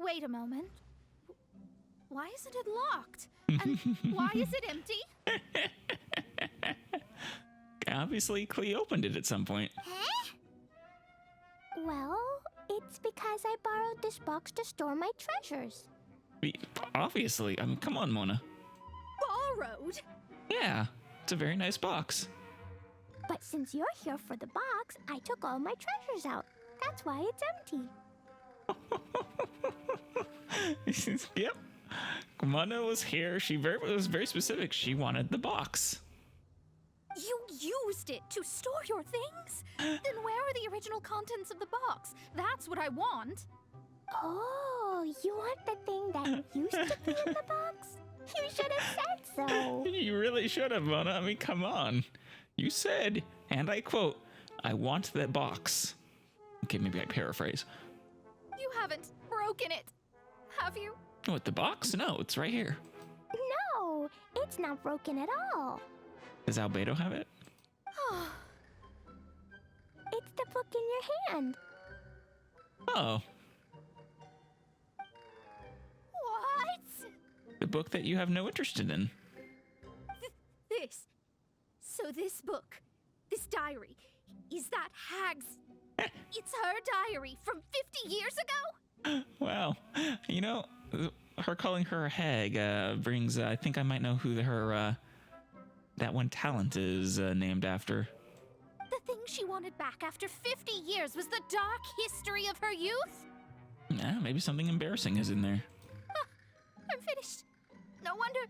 Wait a moment. Why isn't it locked? And why is it empty? Obviously, Klee opened it at some point. Huh? Well, it's because I borrowed this box to store my treasures. Obviously, I mean, come on, Mona. Borrowed? Yeah, it's a very nice box. But since you're here for the box, I took all my treasures out. That's why it's empty. Yep. Mona was here. She was very specific. She wanted the box. You used it to store your things? Then where are the original contents of the box? That's what I want. Oh, you want the thing that used to be in the box? You should have said so. You really should have, Mona. I mean, come on. You said, and I quote, "I want that box." Okay, maybe I paraphrase. You haven't broken it, have you? What, the box? No, it's right here. No, it's not broken at all. Does Albedo have it? It's the book in your hand. Oh, What? the book that you have no interest in. This. So this book, this diary, is that Hag's? It's her diary from 50 years ago? Wow. You know, her calling her a hag brings, I think I might know who her, that one talent is named after. The thing she wanted back after 50 years was the dark history of her youth? Yeah, maybe something embarrassing is in there. I'm finished. No wonder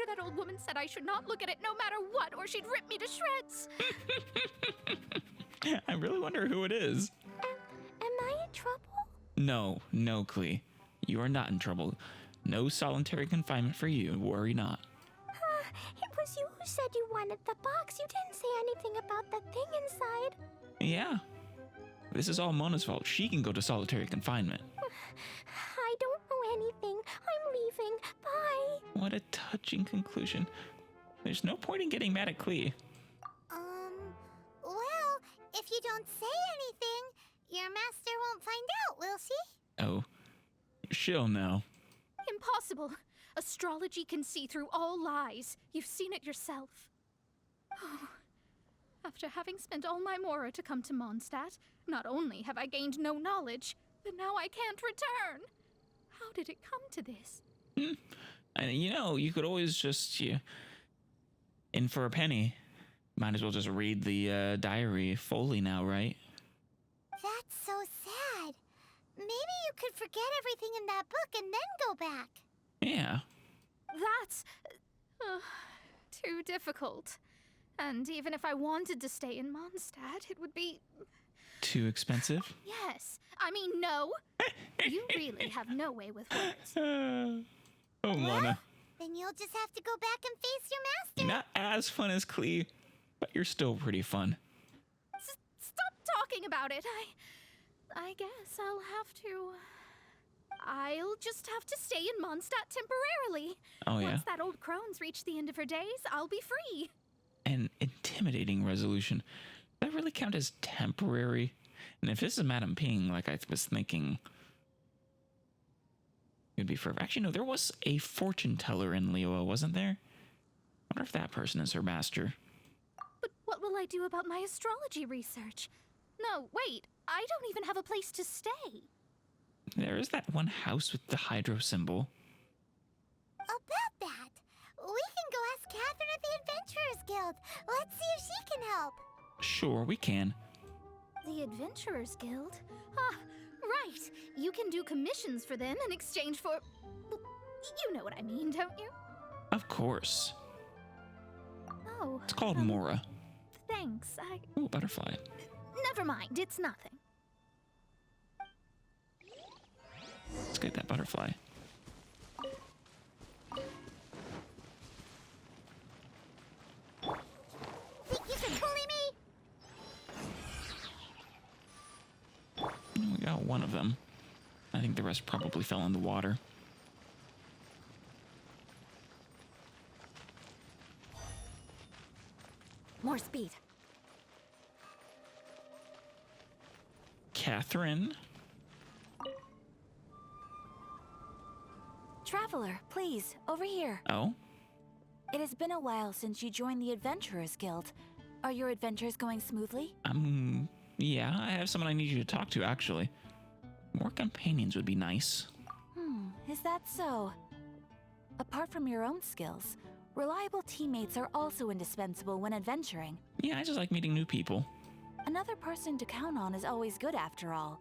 that old woman said I should not look at it no matter what, or she'd rip me to shreds. I really wonder who it is. Am I in trouble? No, Klee. You are not in trouble. No solitary confinement for you. Worry not. It was you who said you wanted the box. You didn't say anything about the thing inside. Yeah. This is all Mona's fault. She can go to solitary confinement. I don't know anything. I'm leaving. Bye. What a touching conclusion. There's no point in getting mad at Klee. Well, if you don't say anything, your master won't find out, will she? Oh, she'll know. Impossible. Astrology can see through all lies. You've seen it yourself. Oh. After having spent all my mora to come to Monstadt, not only have I gained no knowledge, but now I can't return. How did it come to this? And you know, you could always just, in for a penny, might as well just read the diary fully now, right? That's so sad. Maybe you could forget everything in that book and then go back. Yeah. That's too difficult. And even if I wanted to stay in Monstadt, it would be... Too expensive? Yes. I mean, no. You really have no way with words. Oh, Mona. Then you'll just have to go back and face your master. You're not as fun as Klee, but you're still pretty fun. Stop talking about it. I guess I'll just have to stay in Monstadt temporarily. Oh, yeah? Once that old crone's reached the end of her days, I'll be free. An intimidating resolution. Does that really count as temporary? And if this is Madame Ping, like I was thinking, it'd be forever. Actually, no, there was a fortune teller in Liyue, wasn't there? I wonder if that person is her master. But what will I do about my astrology research? No, wait. I don't even have a place to stay. There is that one house with the hydro symbol. About that, we can go ask Catherine at the Adventurers Guild. Let's see if she can help. Sure, we can. The Adventurers Guild? Ah, right. You can do commissions for them in exchange for... Well, you know what I mean, don't you? Of course. Oh. It's called Mora. Thanks, Ooh, butterfly. Never mind, it's nothing. Let's get that butterfly. Think you can bully me? We got one of them. I think the rest probably fell in the water. More speed. Catherine? Traveler, please, over here. Oh? It has been a while since you joined the Adventurers Guild. Are your adventures going smoothly? Yeah, I have someone I need you to talk to, actually. More companions would be nice. Is that so? Apart from your own skills, reliable teammates are also indispensable when adventuring. Yeah, I just like meeting new people. Another person to count on is always good after all.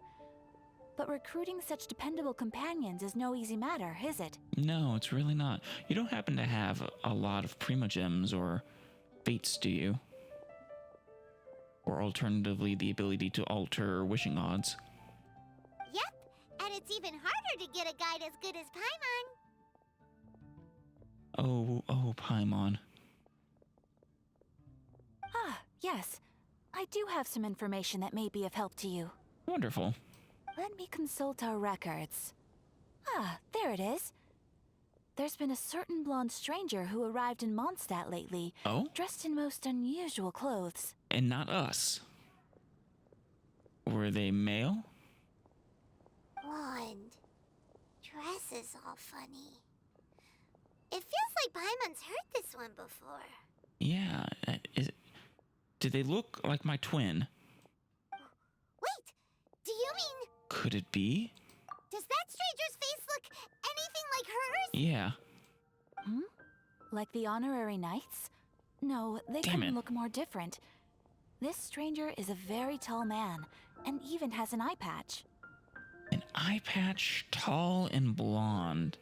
But recruiting such dependable companions is no easy matter, is it? No, it's really not. You don't happen to have a lot of Primogems or fates, do you? Or alternatively, the ability to alter wishing odds. Yep, and it's even harder to get a guide as good as Paimon. Oh, Paimon. Ah, yes. I do have some information that may be of help to you. Wonderful. Let me consult our records. Ah, there it is. There's been a certain blonde stranger who arrived in Monstadt lately, Oh? dressed in most unusual clothes. And not us. Were they male? Blonde. Dress is all funny. It feels like Paimon's heard this one before. Yeah. Did they look like my twin? Wait, do you mean... Could it be? Does that stranger's face look anything like hers? Yeah. Like the honorary knights? No, they Damn couldn't it. look more different. This stranger is a very tall man, and even has an eye patch. An eye patch, tall and blonde.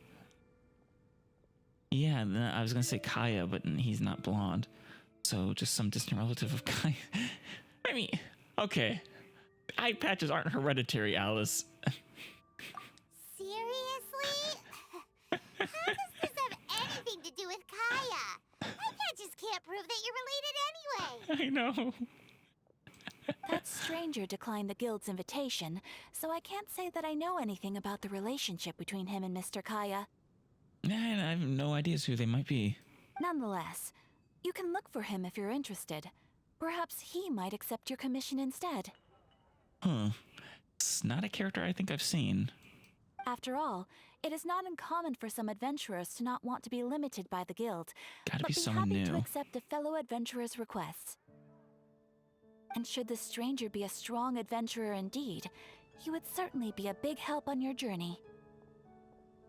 Yeah, I was gonna say Kaya, but he's not blonde. So just some distant relative of Kaya. I mean, okay. Eye patches aren't hereditary, Alice. Seriously? How does this have anything to do with Kaya? I just can't prove that you're related anyway. I know. That stranger declined the guild's invitation, so I can't say that I know anything about the relationship between him and Mr. Kaya. And I have no ideas who they might be. Nonetheless, you can look for him if you're interested. Perhaps he might accept your commission instead. Huh. It's not a character I think I've seen. After all, it is not uncommon for some adventurers to not want to be limited by the guild, Gotta but be someone happy to new. accept a fellow adventurer's requests. And should the stranger be a strong adventurer indeed, he would certainly be a big help on your journey.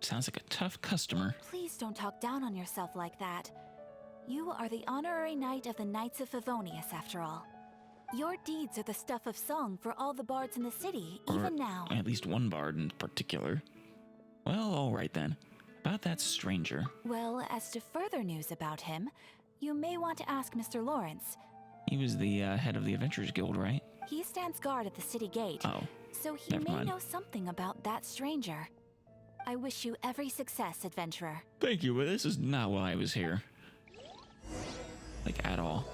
Sounds like a tough customer. Please don't talk down on yourself like that. You are the honorary knight of the Knights of Favonius, after all. Your deeds are the stuff of song for all the bards in the city, even now. At least one bard in particular. Well, alright then. About that stranger. Well, as to further news about him, you may want to ask Mr. Lawrence. He was the head of the Adventurers Guild, right? He stands guard at the city gate, Oh, so he never may mind. know something about that stranger. I wish you every success, adventurer. Thank you, but this is not why I was here. Like, at all.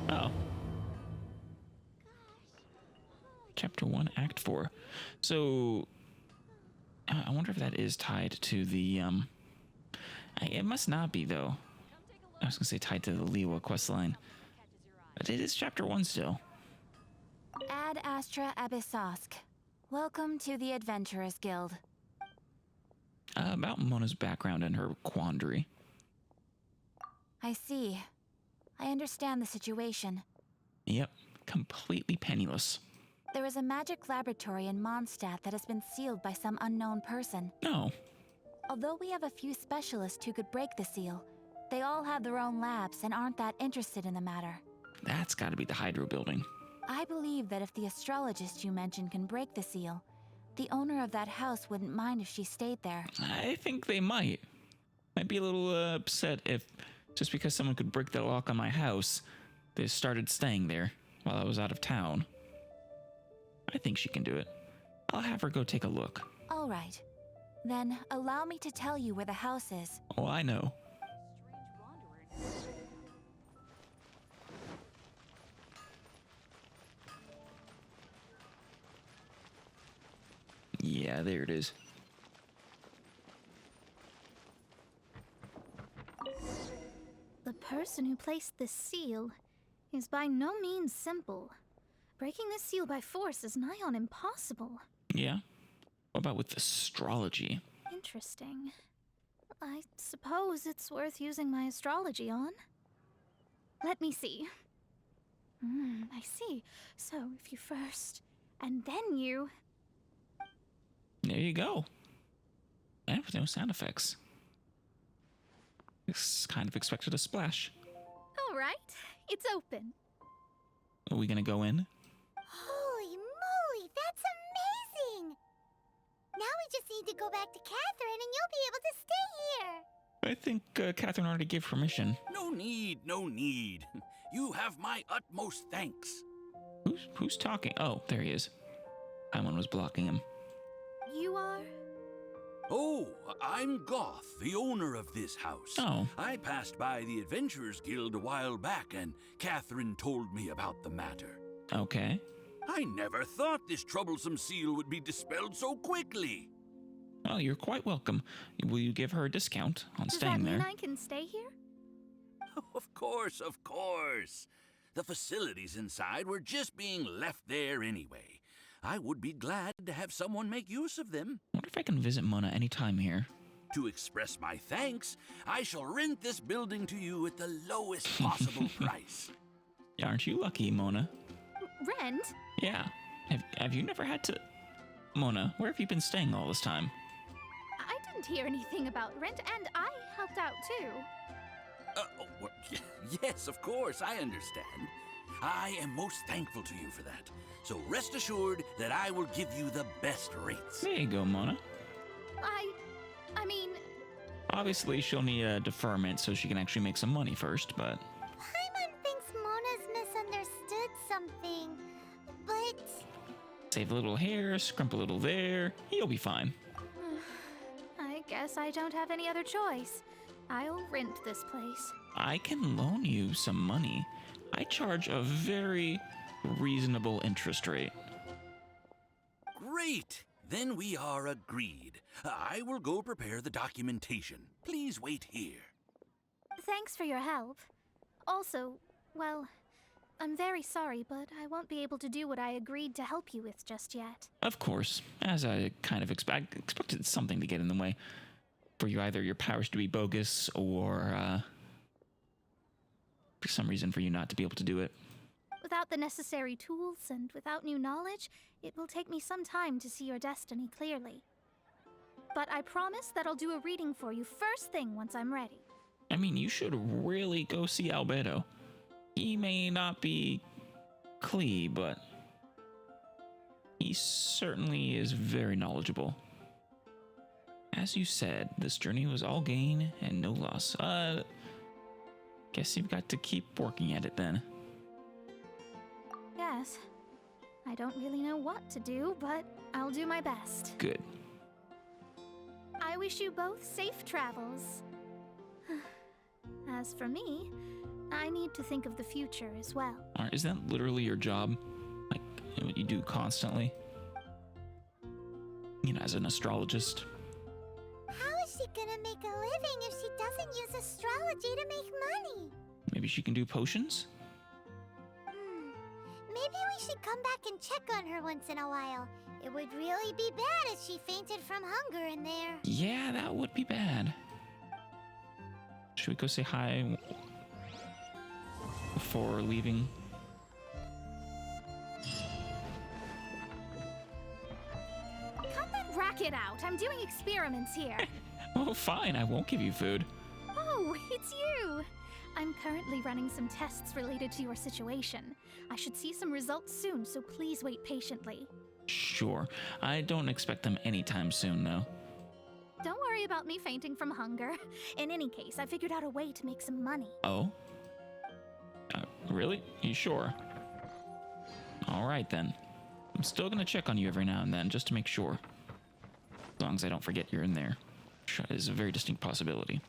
Oh. Chapter 1, Act 4. So, I wonder if that is tied to the, it must not be, though. I was gonna say tied to the Liwa questline. But it is Chapter 1 still. Ad Astra Abyssosk. Welcome to the Adventurers Guild. About Mona's background and her quandary. I see. I understand the situation. Yep, completely penniless. There is a magic laboratory in Monstadt that has been sealed by some unknown person. No. Although we have a few specialists who could break the seal, they all have their own labs and aren't that interested in the matter. That's gotta be the Hydro building. I believe that if the astrologist you mentioned can break the seal, the owner of that house wouldn't mind if she stayed there. I think they might. Might be a little upset if, just because someone could break the lock on my house, they started staying there while I was out of town. I think she can do it. I'll have her go take a look. All right. Then allow me to tell you where the house is. Oh, I know. Yeah, there it is. The person who placed this seal is by no means simple. Breaking this seal by force is nigh on impossible. Yeah? What about with astrology? Interesting. I suppose it's worth using my astrology on. Let me see. I see. So if you first, and then you... There you go. And with no sound effects. It's kind of expected a splash. All right, it's open. Are we gonna go in? Holy moly, that's amazing! Now we just need to go back to Catherine and you'll be able to stay here. I think Catherine already gave permission. No need, no need. You have my utmost thanks. Who's talking? Oh, there he is. Paimon was blocking him. You are? Oh, I'm Goth, the owner of this house. Oh. I passed by the Adventurers Guild a while back, and Catherine told me about the matter. Okay. I never thought this troublesome seal would be dispelled so quickly. Well, you're quite welcome. Will you give her a discount on Does staying that mean there? I can stay here? Of course, of course. The facilities inside were just being left there anyway. I would be glad to have someone make use of them. I wonder if I can visit Mona anytime here. To express my thanks, I shall rent this building to you at the lowest possible price. Aren't you lucky, Mona? Rent? Yeah. Have you never had to... Mona, where have you been staying all this time? I didn't hear anything about rent, and I helped out too. Yes, of course, I understand. I am most thankful to you for that. So rest assured that I will give you the best rates. There you go, Mona. I mean... Obviously, she'll need a deferment so she can actually make some money first, but... Paimon thinks Mona's misunderstood something, but... Save a little here, scrimp a little there. You'll be fine. I guess I don't have any other choice. I'll rent this place. I can loan you some money. I charge a very reasonable interest rate. Great! Then we are agreed. I will go prepare the documentation. Please wait here. Thanks for your help. Also, well, I'm very sorry, but I won't be able to do what I agreed to help you with just yet. Of course, as I kind of expected something to get in the way. For you, either your powers to be bogus or for some reason for you not to be able to do it. Without the necessary tools and without new knowledge, it will take me some time to see your destiny clearly. But I promise that I'll do a reading for you first thing once I'm ready. I mean, you should really go see Albedo. He may not be Klee, but he certainly is very knowledgeable. As you said, this journey was all gain and no loss. Guess you've got to keep working at it then. Yes. I don't really know what to do, but I'll do my best. Good. I wish you both safe travels. As for me, I need to think of the future as well. Is that literally your job? Like, what you do constantly? You know, as an astrologist? How is she gonna make a living if she doesn't use astrology to make money? Maybe she can do potions? Maybe we should come back and check on her once in a while. It would really be bad if she fainted from hunger in there. Yeah, that would be bad. Should we go say hi before leaving? Cut that racket out! I'm doing experiments here. Oh, fine, I won't give you food. Oh, it's you! I'm currently running some tests related to your situation. I should see some results soon, so please wait patiently. Sure. I don't expect them anytime soon, though. Don't worry about me fainting from hunger. In any case, I figured out a way to make some money. Oh? Really? You sure? Alright then. I'm still gonna check on you every now and then, just to make sure. As long as I don't forget you're in there. Which is a very distinct possibility.